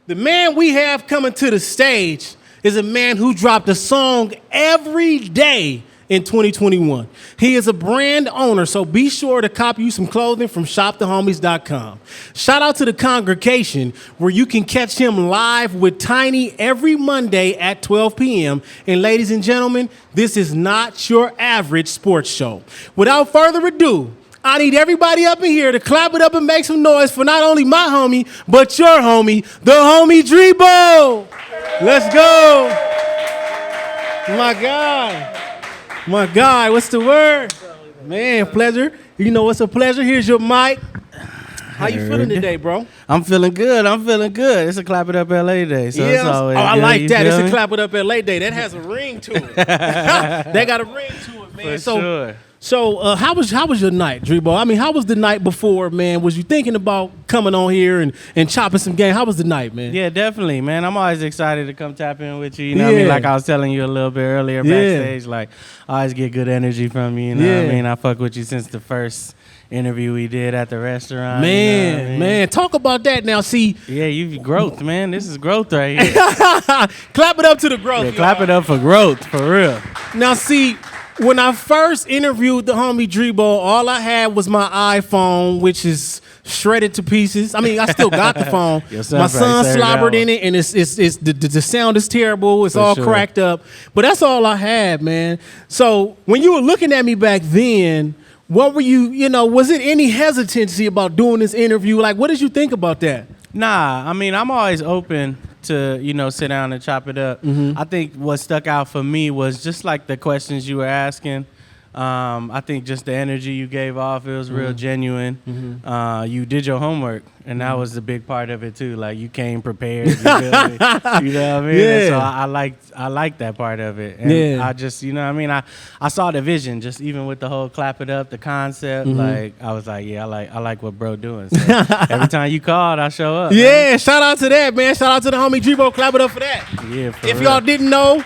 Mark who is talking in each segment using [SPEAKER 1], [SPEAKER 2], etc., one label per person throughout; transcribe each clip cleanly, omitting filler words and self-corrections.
[SPEAKER 1] The man we have coming to the stage is a man who dropped a song every day in 2021. He is a brand owner, so be sure to copy you some clothing from shopthehomies.com. Shout out to the congregation where you can catch him live with Tiny every Monday at 12 p.m. And ladies and gentlemen, this is not your average sports show. Without further ado, I need everybody up in here to clap it up and make some noise for not only my homie, but your homie, the Homie Dreebo. Let's go. My guy. My guy, what's the word? Man, pleasure. You know what's a pleasure? Here's your mic. How you feeling today, bro?
[SPEAKER 2] I'm feeling good. It's a Clap It Up LA day. So it's always
[SPEAKER 1] I
[SPEAKER 2] good.
[SPEAKER 1] like that. It's a Clap It Up LA day. That has a ring to it. That got a ring to it, man.
[SPEAKER 2] For sure.
[SPEAKER 1] So how was your night, Dreebo? I mean, how was the night before, man? Was you thinking about coming on here and chopping some game? How was the night, man?
[SPEAKER 2] Yeah, definitely, man. I'm always excited to come tap in with you. You know what I mean? Like I was telling you a little bit earlier backstage, like I always get good energy from you. You know what I mean? I fuck with you since the first interview we did at the restaurant.
[SPEAKER 1] Man,
[SPEAKER 2] you know what I mean?
[SPEAKER 1] man, talk about that now. See,
[SPEAKER 2] yeah, you growth, man. This is growth right here.
[SPEAKER 1] Clap it up to the growth.
[SPEAKER 2] Yeah, clap it up for growth, for real.
[SPEAKER 1] Now, see, when I first interviewed the homie Dreebo, all I had was my iPhone, which is shredded to pieces. I mean, I still got the phone. My son slobbered in it, and it's the sound is terrible. It's all cracked up. But that's all I had, man. So when you were looking at me back then, what were you know, was it any hesitancy about doing this interview? Like, what did you think about that?
[SPEAKER 2] Nah, I mean, I'm always open to, you know, sit down and chop it up. I think what stuck out for me was just like the questions you were asking. I think just the energy you gave off, it was real genuine. You did your homework, and that was the big part of it too. Like you came prepared. You know what I mean?
[SPEAKER 1] Yeah.
[SPEAKER 2] So I liked that part of it. And I just, you know what I mean? I saw the vision, just even with the whole clap it up, the concept. Like I was like, yeah, I like what bro doing. So every time you called, I show up.
[SPEAKER 1] Yeah, man. Shout out to that, man. Shout out to the homie Dreebo. Clap it up for that.
[SPEAKER 2] Yeah, for
[SPEAKER 1] if
[SPEAKER 2] real.
[SPEAKER 1] y'all didn't know,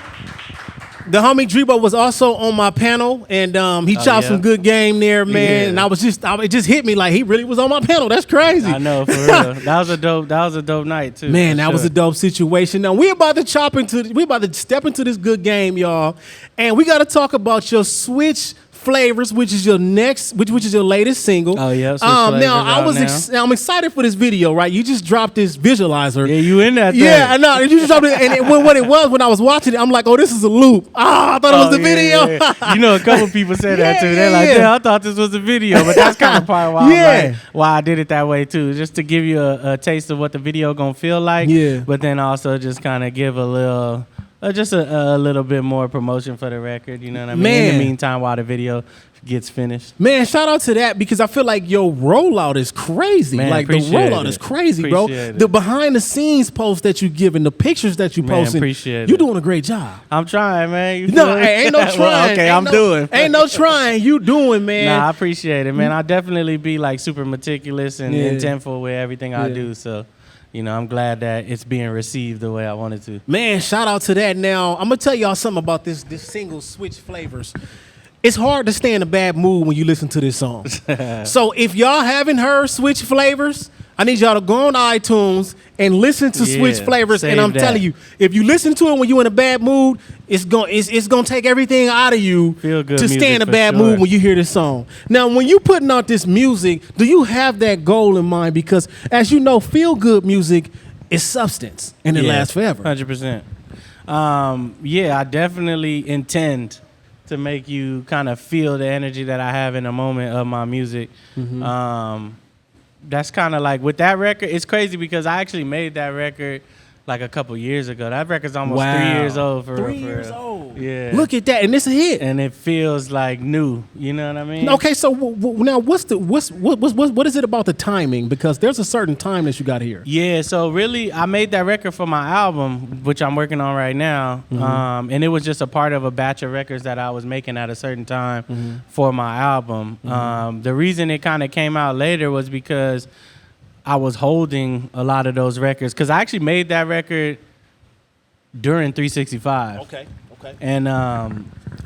[SPEAKER 1] the homie Dreebo was also on my panel, and he chopped some good game there, man. And it just hit me like he really was on my panel. That's crazy.
[SPEAKER 2] I know, for real. That was a dope night too.
[SPEAKER 1] Man, that was a dope situation. Now we about to step into this good game, y'all, and we got to talk about your Switch Flavors, which is your latest single.
[SPEAKER 2] Oh yeah.
[SPEAKER 1] Now I'm excited for this video, right? You just dropped this visualizer.
[SPEAKER 2] Yeah, you in that thing.
[SPEAKER 1] Yeah, I know. You just dropped it, and what it was when I was watching it, I'm like, oh, this is a loop. I thought it was the video.
[SPEAKER 2] Yeah. You know, a couple people said that too. They're like, yeah, I thought this was a video, but that's kind of part why I did it that way too, just to give you a taste of what the video gonna feel like. Yeah. But then also just kind of give a little. Just a little bit more promotion for the record, you know what I mean?
[SPEAKER 1] Man.
[SPEAKER 2] In the meantime, while the video gets finished.
[SPEAKER 1] Man, shout out to that, because I feel like your rollout is crazy.
[SPEAKER 2] Man,
[SPEAKER 1] like the rollout is crazy, bro. The behind the scenes posts that you give and the pictures that you posting, you're doing a great job.
[SPEAKER 2] I'm trying, man.
[SPEAKER 1] Ain't no trying.
[SPEAKER 2] Well, okay, I'm doing.
[SPEAKER 1] Ain't no trying. You doing, man.
[SPEAKER 2] Nah, I appreciate it, man. I definitely be like super meticulous and intentful with everything I do, so. You know, I'm glad that it's being received the way I wanted to.
[SPEAKER 1] Man, shout out to that. Now, I'm going to tell y'all something about this single, Switch Flavors. It's hard to stay in a bad mood when you listen to this song. So if y'all haven't heard Switch Flavors, I need y'all to go on iTunes and listen to Switch Flavors. And I'm telling you, if you listen to it when you're in a bad mood, it's gonna take everything out of you to stay in a bad mood when you hear this song. Now, when you putting out this music, do you have that goal in mind? Because as you know, feel good music is substance and it lasts forever.
[SPEAKER 2] 100%. Yeah, I definitely intend to make you kind of feel the energy that I have in a moment of my music. That's kind of like with that record, it's crazy because I actually made that record like a couple years ago. That record's almost 3 years old.
[SPEAKER 1] 3 years old.
[SPEAKER 2] Yeah.
[SPEAKER 1] Look at that, and it's a hit.
[SPEAKER 2] And it feels like new. You know what I mean?
[SPEAKER 1] Okay, so now what is it about the timing? Because there's a certain time that you got here.
[SPEAKER 2] Yeah, so really, I made that record for my album, which I'm working on right now. And it was just a part of a batch of records that I was making at a certain time for my album. The reason it kind of came out later was because I was holding a lot of those records, because I actually made that record during 365.
[SPEAKER 1] Okay. Okay.
[SPEAKER 2] And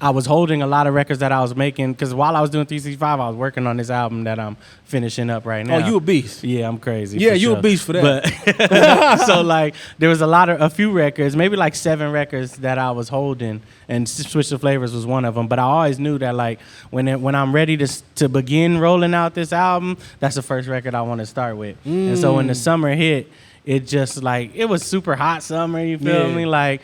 [SPEAKER 2] I was holding a lot of records that I was making because while I was doing 365, I was working on this album that I'm finishing up right now.
[SPEAKER 1] Oh, you a beast.
[SPEAKER 2] Yeah, I'm crazy.
[SPEAKER 1] Yeah,
[SPEAKER 2] for
[SPEAKER 1] you
[SPEAKER 2] sure.
[SPEAKER 1] a beast for that.
[SPEAKER 2] But so like there was a few records, maybe like 7 records that I was holding, and Switch the Flavors was one of them. But I always knew that like when I'm ready to begin rolling out this album, that's the first record I want to start with. And so when the summer hit, it just like it was super hot summer. You feel me? Like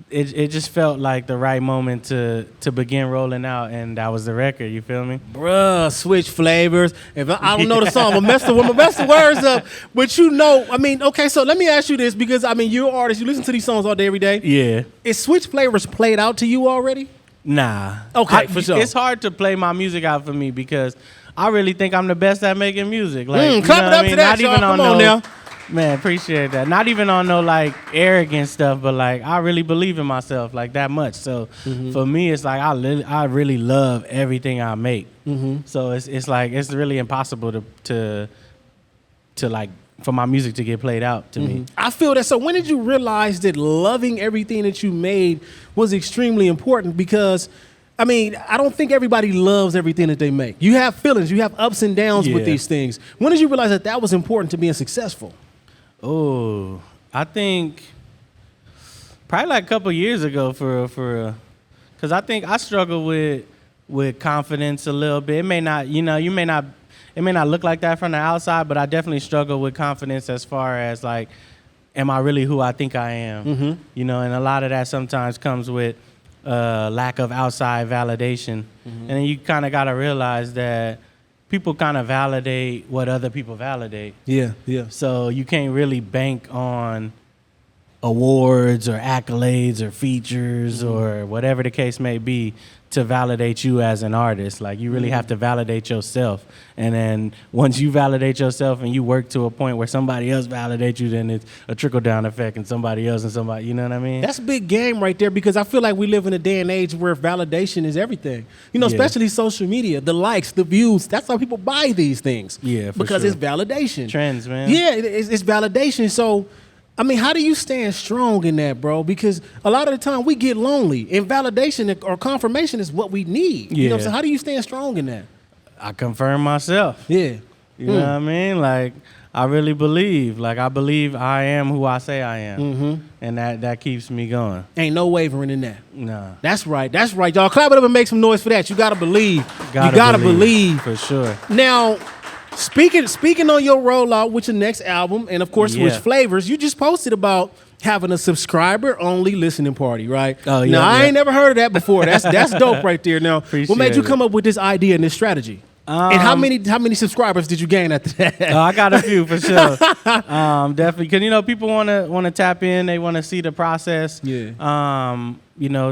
[SPEAKER 2] it just felt like the right moment to begin rolling out, and that was the record. You feel me?
[SPEAKER 1] Bruh, Switch Flavors. If I don't know the song, I'm gonna mess the words up. But you know, I mean, okay, so let me ask you this, because I mean, you're an artist, you listen to these songs all day, every day.
[SPEAKER 2] Yeah.
[SPEAKER 1] Is Switch Flavors played out to you already?
[SPEAKER 2] Nah.
[SPEAKER 1] Okay, for sure.
[SPEAKER 2] It's hard to play my music out for me because I really think I'm the best at making music. Like, you
[SPEAKER 1] clap
[SPEAKER 2] know
[SPEAKER 1] it
[SPEAKER 2] what
[SPEAKER 1] up
[SPEAKER 2] I mean?
[SPEAKER 1] to that,
[SPEAKER 2] Not
[SPEAKER 1] y'all.
[SPEAKER 2] even
[SPEAKER 1] Come
[SPEAKER 2] on
[SPEAKER 1] on
[SPEAKER 2] no,
[SPEAKER 1] now.
[SPEAKER 2] Man, appreciate that. Not even on no like arrogant stuff, but like I really believe in myself like that much. So for me, it's like I really love everything I make. So it's like it's really impossible to like for my music to get played out to me.
[SPEAKER 1] I feel that. So when did you realize that loving everything that you made was extremely important? Because I mean, I don't think everybody loves everything that they make. You have feelings, you have ups and downs with these things. When did you realize that that was important to being successful?
[SPEAKER 2] Oh, I think probably like a couple years ago because I think I struggle with confidence a little bit. It may not, it may not look like that from the outside, but I definitely struggle with confidence as far as like, am I really who I think I am? And a lot of that sometimes comes with lack of outside validation. And then you kind of got to realize that people kind of validate what other people validate.
[SPEAKER 1] Yeah, yeah.
[SPEAKER 2] So you can't really bank on awards or accolades or features or whatever the case may be to validate you as an artist. Like you really have to validate yourself. And then once you validate yourself and you work to a point where somebody else validates you, then it's a trickle down effect and somebody else and somebody, you know what I mean?
[SPEAKER 1] That's big game right there, because I feel like we live in a day and age where validation is everything. Especially social media, the likes, the views. That's how people buy these things.
[SPEAKER 2] Yeah, for
[SPEAKER 1] because
[SPEAKER 2] sure.
[SPEAKER 1] it's validation.
[SPEAKER 2] Trends, man.
[SPEAKER 1] Yeah, it's validation. So, I mean, how do you stand strong in that, bro? Because a lot of the time we get lonely, and validation or confirmation is what we need. You know what I'm saying? How do you stand strong in that?
[SPEAKER 2] I confirm myself.
[SPEAKER 1] Yeah.
[SPEAKER 2] You know what I mean? Like, I really believe. Like, I believe I am who I say I am. And that keeps me going.
[SPEAKER 1] Ain't no wavering in that.
[SPEAKER 2] Nah.
[SPEAKER 1] That's right. That's right, y'all. Clap it up and make some noise for that. You got to believe. You got to believe.
[SPEAKER 2] For sure.
[SPEAKER 1] Now, speaking on your rollout with your next album, and of course, Switch Flavors, you just posted about having a subscriber-only listening party, right?
[SPEAKER 2] Oh, yeah.
[SPEAKER 1] Now, I ain't never heard of that before. That's dope right there. Now, what made you come up with this idea and this strategy? And how many subscribers did you gain after that?
[SPEAKER 2] I got a few for sure. Definitely, because people want to tap in. They want to see the process.
[SPEAKER 1] Yeah.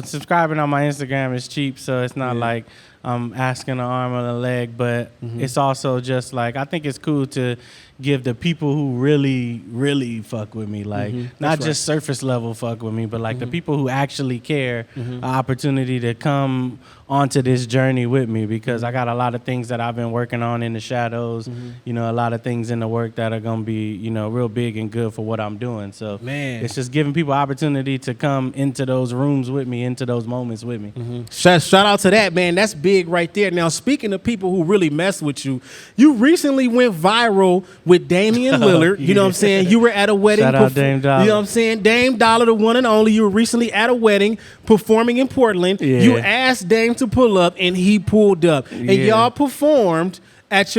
[SPEAKER 2] Subscribing on my Instagram is cheap, so it's not like I'm asking an arm or a leg. But it's also just like I think it's cool to give the people who really, really fuck with me, like not just surface level fuck with me, but like the people who actually care, an opportunity to come onto this journey with me, because I got a lot of things that I've been working on in the shadows, a lot of things in the work that are going to be, real big and good for what I'm doing. So it's just giving people opportunity to come into those rooms with me, into those moments with me.
[SPEAKER 1] Shout out to that, man. That's big right there. Now, speaking of people who really mess with you, you recently went viral with Damian Lillard. You know what I'm saying? You were at a wedding.
[SPEAKER 2] Shout out Dame Dollar.
[SPEAKER 1] You know what I'm saying? Dame Dollar, the one and only. You were recently at a wedding performing in Portland.
[SPEAKER 2] Yeah.
[SPEAKER 1] You asked Dame to pull up, and he pulled up. And y'all performed at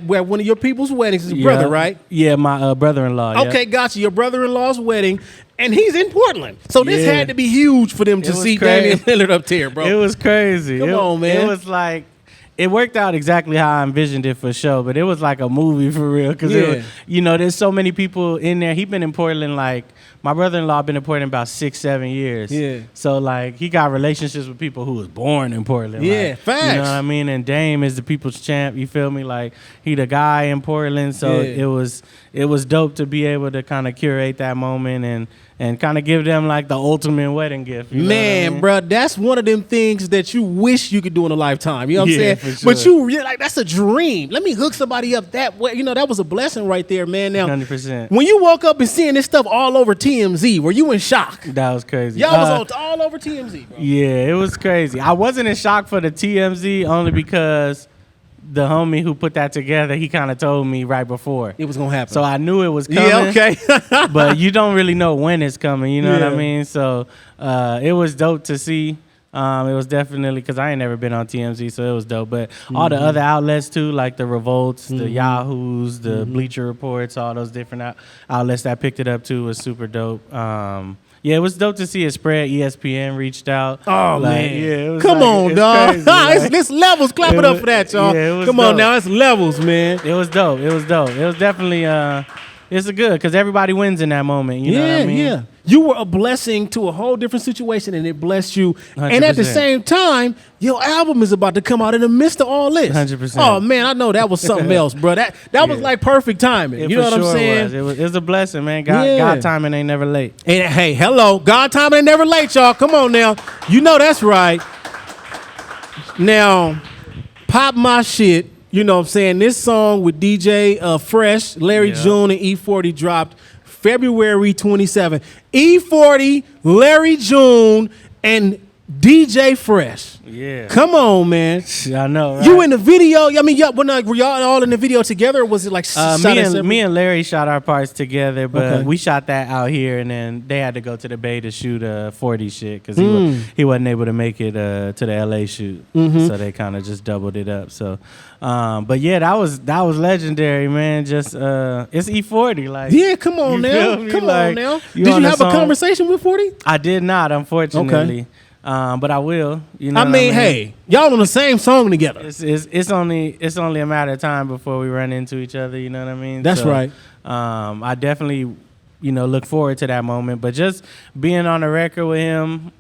[SPEAKER 1] one of your people's weddings. His brother, right?
[SPEAKER 2] Yeah, my brother-in-law.
[SPEAKER 1] Okay, gotcha. Your brother-in-law's wedding. And he's in Portland. So this had to be huge for them to see Damian Lillard up there, bro.
[SPEAKER 2] It was crazy.
[SPEAKER 1] Come on, man.
[SPEAKER 2] It was like, it worked out exactly how I envisioned it for sure, but it was like a movie for real. Because, there's so many people in there. He been in Portland, like, my brother-in-law been in Portland about 6-7 years.
[SPEAKER 1] Yeah.
[SPEAKER 2] So, like, he got relationships with people who was born in Portland.
[SPEAKER 1] Yeah,
[SPEAKER 2] like,
[SPEAKER 1] facts.
[SPEAKER 2] You know what I mean? And Dame is the people's champ, you feel me? Like, he the guy in Portland. So it was dope to be able to kind of curate that moment and kind of give them like the ultimate wedding gift. You know what I mean?
[SPEAKER 1] Bro, that's one of them things that you wish you could do in a lifetime. You know what I'm saying?
[SPEAKER 2] For sure.
[SPEAKER 1] But you really like, that's a dream. Let me hook somebody up that way. That was a blessing right there, man. Now,
[SPEAKER 2] 100%.
[SPEAKER 1] when you woke up and seeing this stuff all over TMZ TMZ. Were you in shock?
[SPEAKER 2] That was crazy.
[SPEAKER 1] Y'all was all over TMZ, bro.
[SPEAKER 2] Yeah, it was crazy. I wasn't in shock for the TMZ only because the homie who put that together, he kind of told me right before
[SPEAKER 1] It was going to happen.
[SPEAKER 2] so I knew it was coming.
[SPEAKER 1] Yeah, okay.
[SPEAKER 2] But you don't really know when it's coming. You know what I
[SPEAKER 1] Yeah.
[SPEAKER 2] mean? So it was dope to see. It was definitely because I ain't never been on TMZ, so it was dope. But all the other outlets too, like the Revolts, the Yahoos, the Bleacher Reports, all those different outlets that picked it up too was super dope. Yeah, it was dope to see it spread. ESPN reached out.
[SPEAKER 1] Oh,
[SPEAKER 2] Like,
[SPEAKER 1] man.
[SPEAKER 2] yeah, it was
[SPEAKER 1] Come
[SPEAKER 2] like,
[SPEAKER 1] on,
[SPEAKER 2] it's
[SPEAKER 1] dog.
[SPEAKER 2] crazy, like-
[SPEAKER 1] It's levels. Clap it up for that, y'all.
[SPEAKER 2] Yeah, it was
[SPEAKER 1] Come on
[SPEAKER 2] dope.
[SPEAKER 1] now. It's levels, man.
[SPEAKER 2] It was dope. It was dope. It was definitely it's good because everybody wins in that moment. You know what I mean?
[SPEAKER 1] Yeah. You were a blessing to a whole different situation, and it blessed you. And at the
[SPEAKER 2] 100%.
[SPEAKER 1] same time, your album is about to come out in the midst of all this.
[SPEAKER 2] 100%.
[SPEAKER 1] Oh, man, I know that was something else, bro. That was like perfect timing.
[SPEAKER 2] It
[SPEAKER 1] You know
[SPEAKER 2] for
[SPEAKER 1] what I'm
[SPEAKER 2] sure
[SPEAKER 1] saying?
[SPEAKER 2] was. It was a blessing, man. God,
[SPEAKER 1] Yeah.
[SPEAKER 2] God timing ain't never late.
[SPEAKER 1] And hey, hello. God timing ain't never late, y'all. Come on now. You know that's right. Now, Pop My Shit. You know what I'm saying? This song with DJ Fresh, Larry
[SPEAKER 2] Yeah.
[SPEAKER 1] June, and E40 dropped February 27th. E40, Larry June, and DJ Fresh.
[SPEAKER 2] Yeah.
[SPEAKER 1] Come on, man.
[SPEAKER 2] I know, right?
[SPEAKER 1] You in the video? I mean, were y'all all in the video together, or was it like shot at separate?
[SPEAKER 2] me and Larry shot our parts together, but
[SPEAKER 1] Okay.
[SPEAKER 2] we shot that out here, and then they had to go to the Bay to shoot 40 shit because he wasn't able to make it to the LA shoot, so they kind of just doubled it up. So, but yeah, that was legendary, man. Just it's E40, like
[SPEAKER 1] Yeah, come on
[SPEAKER 2] you
[SPEAKER 1] now.
[SPEAKER 2] feel me?
[SPEAKER 1] Come
[SPEAKER 2] Like,
[SPEAKER 1] on now.
[SPEAKER 2] you
[SPEAKER 1] Did
[SPEAKER 2] on
[SPEAKER 1] you
[SPEAKER 2] a
[SPEAKER 1] have a
[SPEAKER 2] song-
[SPEAKER 1] conversation with 40?
[SPEAKER 2] I did not, unfortunately. But I will. You know
[SPEAKER 1] I
[SPEAKER 2] what
[SPEAKER 1] mean, hey, y'all on the same song together.
[SPEAKER 2] it's only a matter of time before we run into each other. You know what I mean?
[SPEAKER 1] That's right.
[SPEAKER 2] I definitely, look forward to that moment. But just being on the record with him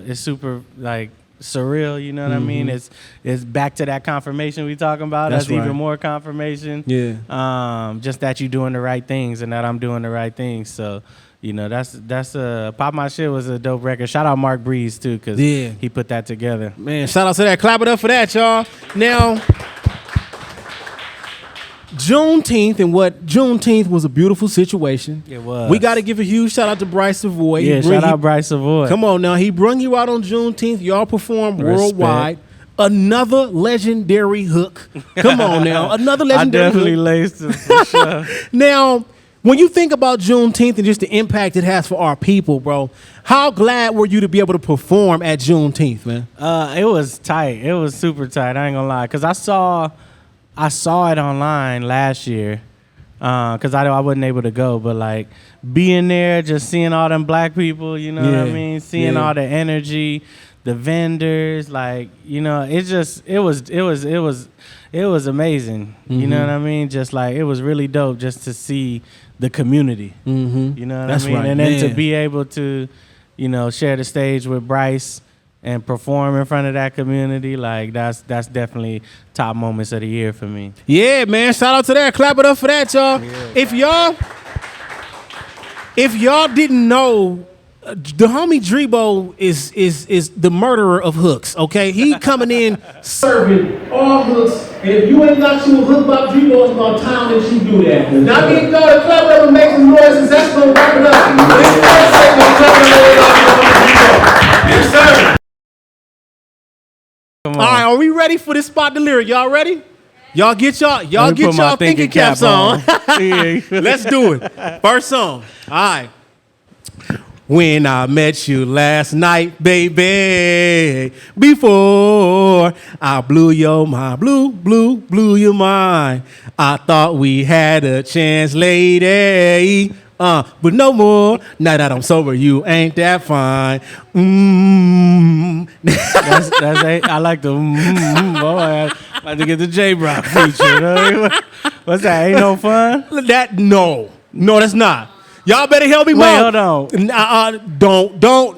[SPEAKER 2] is super like surreal. You know what I mean? It's back to that confirmation we talking about.
[SPEAKER 1] That's
[SPEAKER 2] That's
[SPEAKER 1] right.
[SPEAKER 2] even more confirmation.
[SPEAKER 1] Yeah.
[SPEAKER 2] Just that you doing the right things and that I'm doing the right things. So. That's Pop My Shit was a dope record. Shout out Mark Breeze too, cause he put that together.
[SPEAKER 1] Man, shout out to that. Clap it up for that, y'all. Now, Juneteenth was a beautiful situation.
[SPEAKER 2] It was.
[SPEAKER 1] We got to give a huge shout out to Bryce Savoy.
[SPEAKER 2] Yeah, shout out Bryce Savoy.
[SPEAKER 1] Come on now, he brung you out on Juneteenth. Y'all performed
[SPEAKER 2] Respect.
[SPEAKER 1] worldwide. Another legendary hook. Come on now, another legendary
[SPEAKER 2] I definitely
[SPEAKER 1] hook.
[SPEAKER 2] laced it for sure.
[SPEAKER 1] Now, when you think about Juneteenth and just the impact it has for our people, bro, how glad were you to be able to perform at Juneteenth, man?
[SPEAKER 2] It was tight. It was super tight. I ain't gonna lie, cause I saw it online last year, cause I wasn't able to go, but like being there, just seeing all them black people, you know what I mean, seeing all the energy, the vendors, like it was amazing. You know what I mean? Just like it was really dope just to see the community. You know what
[SPEAKER 1] That's
[SPEAKER 2] I mean?
[SPEAKER 1] right,
[SPEAKER 2] And then
[SPEAKER 1] man.
[SPEAKER 2] to be able to, share the stage with Bryce and perform in front of that community, like that's definitely top moments of the year for me.
[SPEAKER 1] Yeah, man. Shout out to that. Clap it up for that, y'all.
[SPEAKER 2] Yeah.
[SPEAKER 1] If y'all didn't know, the homie Dreebo is the murderer of hooks. Okay, he coming in serving all hooks, and if you ain't got you a hook about Dreebo, it's about time that you do that. Now I need y'all to clap it up and make some noises. That's gonna wrap it up. This first segment, clap it up for Dreebo. Yes, sir.
[SPEAKER 2] Come
[SPEAKER 1] All
[SPEAKER 2] on.
[SPEAKER 1] right, are we ready for this spot to lyric? Y'all ready? Y'all get
[SPEAKER 2] Let
[SPEAKER 1] y'all
[SPEAKER 2] me put my
[SPEAKER 1] thinking caps on.
[SPEAKER 2] Yeah.
[SPEAKER 1] Let's do it. First song. All right. When I met you last night, baby, before I blew your mind, blew your mind. I thought we had a chance, lady. But no more. Now that I'm sober, you ain't that fine.
[SPEAKER 2] That's I like the boy. I like to get the J.Brock feature. You know what I mean? What's that? Ain't no fun?
[SPEAKER 1] No, that's not. Y'all better help me,
[SPEAKER 2] Wait,
[SPEAKER 1] Mom.
[SPEAKER 2] hold on.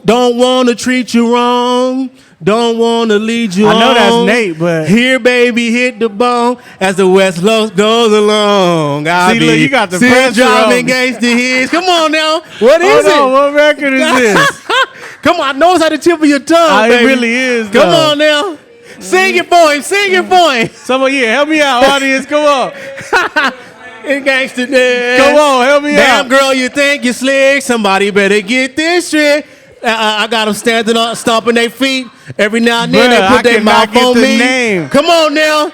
[SPEAKER 1] Don't want to treat you wrong. Don't want to lead you on.
[SPEAKER 2] I know that's Nate, but
[SPEAKER 1] Here, baby, hit the bone as the West Coast goes along.
[SPEAKER 2] See, look, you got the
[SPEAKER 1] still
[SPEAKER 2] pressure
[SPEAKER 1] driving
[SPEAKER 2] on.
[SPEAKER 1] gangsta hits. Come on now. What is
[SPEAKER 2] hold on,
[SPEAKER 1] it?
[SPEAKER 2] what record is this?
[SPEAKER 1] Come on, I know it's at the tip of your tongue,
[SPEAKER 2] It
[SPEAKER 1] baby.
[SPEAKER 2] really is.
[SPEAKER 1] Come
[SPEAKER 2] though.
[SPEAKER 1] on now. Sing it for him. Sing it for him.
[SPEAKER 2] Someone, help me out, audience. Come on.
[SPEAKER 1] in gangsta dance.
[SPEAKER 2] Come on, help me
[SPEAKER 1] Damn
[SPEAKER 2] out.
[SPEAKER 1] girl, you think you slick? Somebody better get this shit. I got them standing up, stomping their feet. Every now and then
[SPEAKER 2] Bruh,
[SPEAKER 1] they put
[SPEAKER 2] I
[SPEAKER 1] their
[SPEAKER 2] cannot
[SPEAKER 1] mouth
[SPEAKER 2] get
[SPEAKER 1] on
[SPEAKER 2] the
[SPEAKER 1] me.
[SPEAKER 2] name.
[SPEAKER 1] Come on now.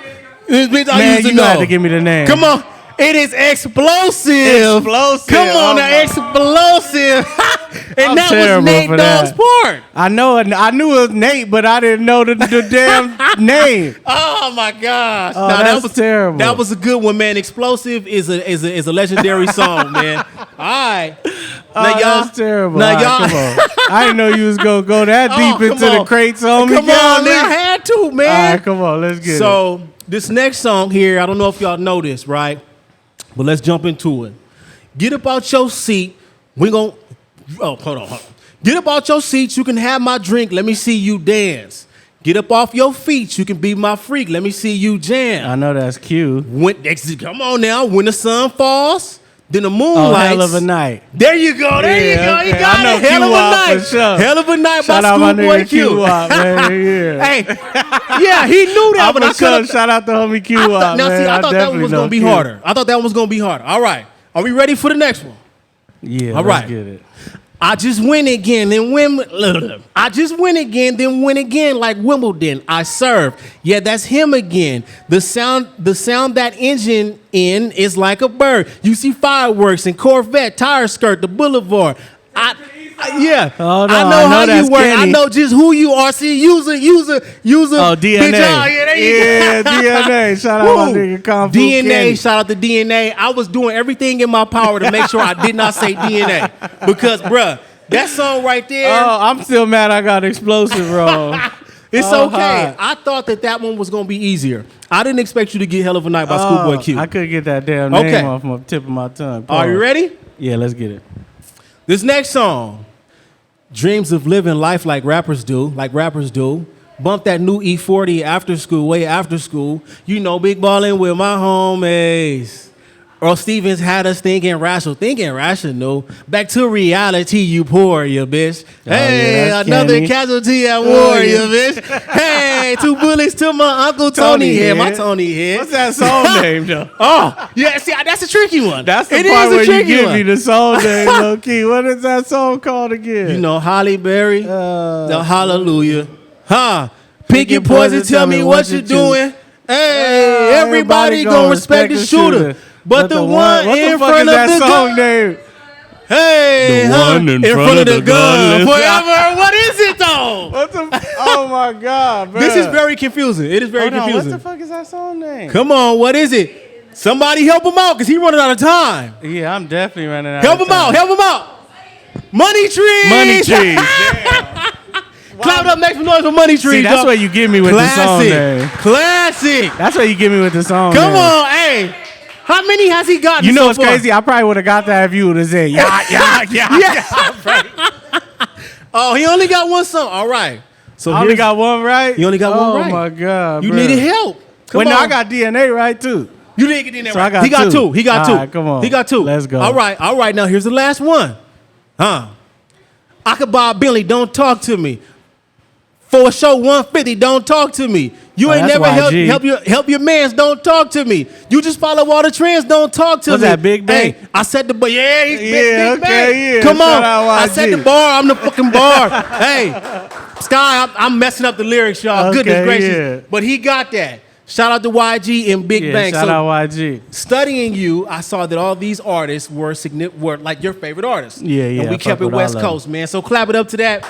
[SPEAKER 1] This bitch I
[SPEAKER 2] Man,
[SPEAKER 1] used to
[SPEAKER 2] you
[SPEAKER 1] know.
[SPEAKER 2] have to give me the name.
[SPEAKER 1] Come on. It is explosive.
[SPEAKER 2] Explosive.
[SPEAKER 1] Come on
[SPEAKER 2] Oh
[SPEAKER 1] now,
[SPEAKER 2] my-
[SPEAKER 1] explosive. And
[SPEAKER 2] I'm
[SPEAKER 1] that was
[SPEAKER 2] terrible
[SPEAKER 1] Nate
[SPEAKER 2] for
[SPEAKER 1] Dogg's
[SPEAKER 2] that.
[SPEAKER 1] part.
[SPEAKER 2] I know it. I knew it was Nate, but I didn't know the damn name.
[SPEAKER 1] Oh my gosh!
[SPEAKER 2] Oh,
[SPEAKER 1] Nah,
[SPEAKER 2] that's terrible.
[SPEAKER 1] That was a good one, man. Explosive is a legendary song, man. All right.
[SPEAKER 2] Oh,
[SPEAKER 1] Now, y'all,
[SPEAKER 2] that's terrible.
[SPEAKER 1] Now,
[SPEAKER 2] All right,
[SPEAKER 1] y'all.
[SPEAKER 2] come on. I didn't know you was gonna go that
[SPEAKER 1] Oh,
[SPEAKER 2] deep into
[SPEAKER 1] come
[SPEAKER 2] the
[SPEAKER 1] on.
[SPEAKER 2] crates, homie.
[SPEAKER 1] Come on, man. I had to, man.
[SPEAKER 2] All right, come on. Let's get it.
[SPEAKER 1] So this next song here, I don't know if y'all know this, right? But let's jump into it. Get up out your seat. We gon' hold on. Get up out your seat. You can have my drink. Let me see you dance. Get up off your feet. You can be my freak. Let me see you jam.
[SPEAKER 2] I know that's cute.
[SPEAKER 1] Come on now. When the sun falls, then the moon
[SPEAKER 2] Oh,
[SPEAKER 1] lights.
[SPEAKER 2] hell of a night.
[SPEAKER 1] There you go. There you go. You
[SPEAKER 2] okay.
[SPEAKER 1] got
[SPEAKER 2] I know
[SPEAKER 1] it. Hell of a
[SPEAKER 2] Q-Wop
[SPEAKER 1] night.
[SPEAKER 2] for sure.
[SPEAKER 1] Hell of a night
[SPEAKER 2] Shout
[SPEAKER 1] by
[SPEAKER 2] out my
[SPEAKER 1] Schoolboy
[SPEAKER 2] nigga
[SPEAKER 1] Q.
[SPEAKER 2] Q-Wop, man. Yeah.
[SPEAKER 1] Hey, yeah, he knew that, but I could
[SPEAKER 2] shout out to homie
[SPEAKER 1] I
[SPEAKER 2] Q-Wop,
[SPEAKER 1] thought, now,
[SPEAKER 2] man.
[SPEAKER 1] see, I thought that one
[SPEAKER 2] definitely
[SPEAKER 1] was
[SPEAKER 2] know
[SPEAKER 1] gonna be
[SPEAKER 2] Q.
[SPEAKER 1] harder. I thought that one was gonna be harder. All right, are we ready for the next one?
[SPEAKER 2] Yeah,
[SPEAKER 1] All
[SPEAKER 2] let's
[SPEAKER 1] right.
[SPEAKER 2] get it.
[SPEAKER 1] I just win again, then win. I just win again, then win again, like Wimbledon. I serve. Yeah, that's him again. The sound that engine in is like a bird. You see fireworks and Corvette, tire skirt, the boulevard. Yeah,
[SPEAKER 2] Hold on,
[SPEAKER 1] I know
[SPEAKER 2] I know
[SPEAKER 1] how you
[SPEAKER 2] that's
[SPEAKER 1] work. I
[SPEAKER 2] Kenny.
[SPEAKER 1] know just who you are. See, user.
[SPEAKER 2] Oh, DNA.
[SPEAKER 1] Bitch, oh, yeah, there you go.
[SPEAKER 2] Yeah, DNA. Shout out my
[SPEAKER 1] Woo.
[SPEAKER 2] nigga Kung Fu
[SPEAKER 1] DNA,
[SPEAKER 2] Kenny.
[SPEAKER 1] shout out to DNA. I was doing everything in my power to make sure I did not say DNA. Because, bruh, that song right there,
[SPEAKER 2] Oh, I'm still mad I got explosive wrong.
[SPEAKER 1] it's
[SPEAKER 2] oh,
[SPEAKER 1] okay.
[SPEAKER 2] hi.
[SPEAKER 1] I thought that one was going to be easier. I didn't expect you to get Hell of a Night by Schoolboy Q.
[SPEAKER 2] I couldn't get that damn
[SPEAKER 1] Okay.
[SPEAKER 2] name off my tip of my tongue.
[SPEAKER 1] Are you
[SPEAKER 2] Pause.
[SPEAKER 1] ready?
[SPEAKER 2] Yeah, let's get it.
[SPEAKER 1] This next song, dreams of living life like rappers do. Bump that new E40 after school, way after school. You know, big ballin' with my homies. Earl Stevens had us thinking rational. Back to reality, you poor, you bitch.
[SPEAKER 2] Oh, yeah,
[SPEAKER 1] Hey,
[SPEAKER 2] that's
[SPEAKER 1] another
[SPEAKER 2] Kenny.
[SPEAKER 1] casualty at war,
[SPEAKER 2] Oh,
[SPEAKER 1] you
[SPEAKER 2] yeah.
[SPEAKER 1] bitch. Hey, 2 bullets to my Uncle Tony here. My Tony here.
[SPEAKER 2] What's that song name, though?
[SPEAKER 1] Oh, yeah, see, that's a tricky one.
[SPEAKER 2] That's the
[SPEAKER 1] It
[SPEAKER 2] part
[SPEAKER 1] is a
[SPEAKER 2] where you
[SPEAKER 1] tricky
[SPEAKER 2] give
[SPEAKER 1] one.
[SPEAKER 2] me the song name, low key. What is that song called again?
[SPEAKER 1] You know, Holly Berry, the Hallelujah. Huh? Pick your
[SPEAKER 2] your
[SPEAKER 1] poison, tell me what you doing. Hey, everybody gonna respect the shooter. But the one
[SPEAKER 2] what
[SPEAKER 1] in
[SPEAKER 2] the fuck
[SPEAKER 1] front
[SPEAKER 2] is
[SPEAKER 1] of
[SPEAKER 2] that
[SPEAKER 1] the
[SPEAKER 2] song
[SPEAKER 1] gun.
[SPEAKER 2] name?
[SPEAKER 1] Hey,
[SPEAKER 2] The
[SPEAKER 1] huh?
[SPEAKER 2] one in
[SPEAKER 1] front of the gun.
[SPEAKER 2] let's-
[SPEAKER 1] Forever. What is it though?
[SPEAKER 2] What the? Oh my God, bro.
[SPEAKER 1] This is very confusing. It is very
[SPEAKER 2] Hold on,
[SPEAKER 1] confusing.
[SPEAKER 2] what the fuck is that song name?
[SPEAKER 1] Come on, what is it? Somebody help him out, cause he running out of time.
[SPEAKER 2] Yeah, I'm definitely running out.
[SPEAKER 1] Help
[SPEAKER 2] of
[SPEAKER 1] him out.
[SPEAKER 2] time.
[SPEAKER 1] Help him out. Money trees.
[SPEAKER 2] Money trees. Damn.
[SPEAKER 1] Clap it up, make some noise for money trees.
[SPEAKER 2] See, that's
[SPEAKER 1] dog.
[SPEAKER 2] what you give me with the song
[SPEAKER 1] Classic.
[SPEAKER 2] name.
[SPEAKER 1] Classic.
[SPEAKER 2] That's what you give me with the song.
[SPEAKER 1] Come
[SPEAKER 2] name.
[SPEAKER 1] on, hey. How many has he gotten?
[SPEAKER 2] You know
[SPEAKER 1] so
[SPEAKER 2] what's
[SPEAKER 1] far?
[SPEAKER 2] crazy? I probably would have got that if you would have said, yeah.
[SPEAKER 1] Oh, he only got one song. All right. So
[SPEAKER 2] I only got one right?
[SPEAKER 1] You only got one right.
[SPEAKER 2] Oh my God,
[SPEAKER 1] You
[SPEAKER 2] bro.
[SPEAKER 1] needed help. Come
[SPEAKER 2] Well,
[SPEAKER 1] on.
[SPEAKER 2] no, I got DNA right too.
[SPEAKER 1] You didn't get in there
[SPEAKER 2] So
[SPEAKER 1] right.
[SPEAKER 2] I got
[SPEAKER 1] he got
[SPEAKER 2] two.
[SPEAKER 1] two. He got
[SPEAKER 2] All
[SPEAKER 1] two.
[SPEAKER 2] right, come on.
[SPEAKER 1] He got two.
[SPEAKER 2] Let's go.
[SPEAKER 1] All right. All right. Now here's the last one. I could buy a Bentley. Don't talk to me. For a show 150. Don't talk to me. You
[SPEAKER 2] Oh,
[SPEAKER 1] ain't
[SPEAKER 2] that's
[SPEAKER 1] never
[SPEAKER 2] YG.
[SPEAKER 1] help your mans. Don't talk to me. You just follow all the trends. Don't talk to
[SPEAKER 2] Was
[SPEAKER 1] me.
[SPEAKER 2] that Big Bang?
[SPEAKER 1] Hey, I set the bar. Yeah, he's
[SPEAKER 2] Yeah,
[SPEAKER 1] big
[SPEAKER 2] okay,
[SPEAKER 1] Bang.
[SPEAKER 2] yeah.
[SPEAKER 1] Come
[SPEAKER 2] Shout
[SPEAKER 1] on.
[SPEAKER 2] out
[SPEAKER 1] I
[SPEAKER 2] YG.
[SPEAKER 1] set the bar. I'm the fucking bar. Hey, Sky, I'm messing up the lyrics, y'all.
[SPEAKER 2] Okay,
[SPEAKER 1] Goodness gracious.
[SPEAKER 2] yeah.
[SPEAKER 1] But he got that. Shout out to YG and Big
[SPEAKER 2] Yeah,
[SPEAKER 1] Bang.
[SPEAKER 2] shout
[SPEAKER 1] So,
[SPEAKER 2] out YG.
[SPEAKER 1] studying you, I saw that all these artists were like your favorite artists.
[SPEAKER 2] Yeah, yeah,
[SPEAKER 1] And we
[SPEAKER 2] I
[SPEAKER 1] kept
[SPEAKER 2] fuck
[SPEAKER 1] it
[SPEAKER 2] with
[SPEAKER 1] West
[SPEAKER 2] all of
[SPEAKER 1] Coast, man. So clap it up to that.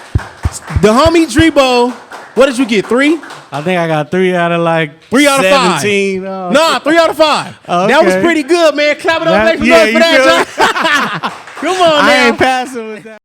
[SPEAKER 1] The homie Dreebo, what did you get? 3?
[SPEAKER 2] I think I got 3 out of like
[SPEAKER 1] 3 out of 5.
[SPEAKER 2] 17. Oh.
[SPEAKER 1] Nah, 3 out of 5. That was
[SPEAKER 2] Okay.
[SPEAKER 1] pretty good, man. Clap it up,
[SPEAKER 2] That-
[SPEAKER 1] make some
[SPEAKER 2] yeah,
[SPEAKER 1] noise for
[SPEAKER 2] you
[SPEAKER 1] that, y'all. Come on,
[SPEAKER 2] I
[SPEAKER 1] man.
[SPEAKER 2] ain't passing with that.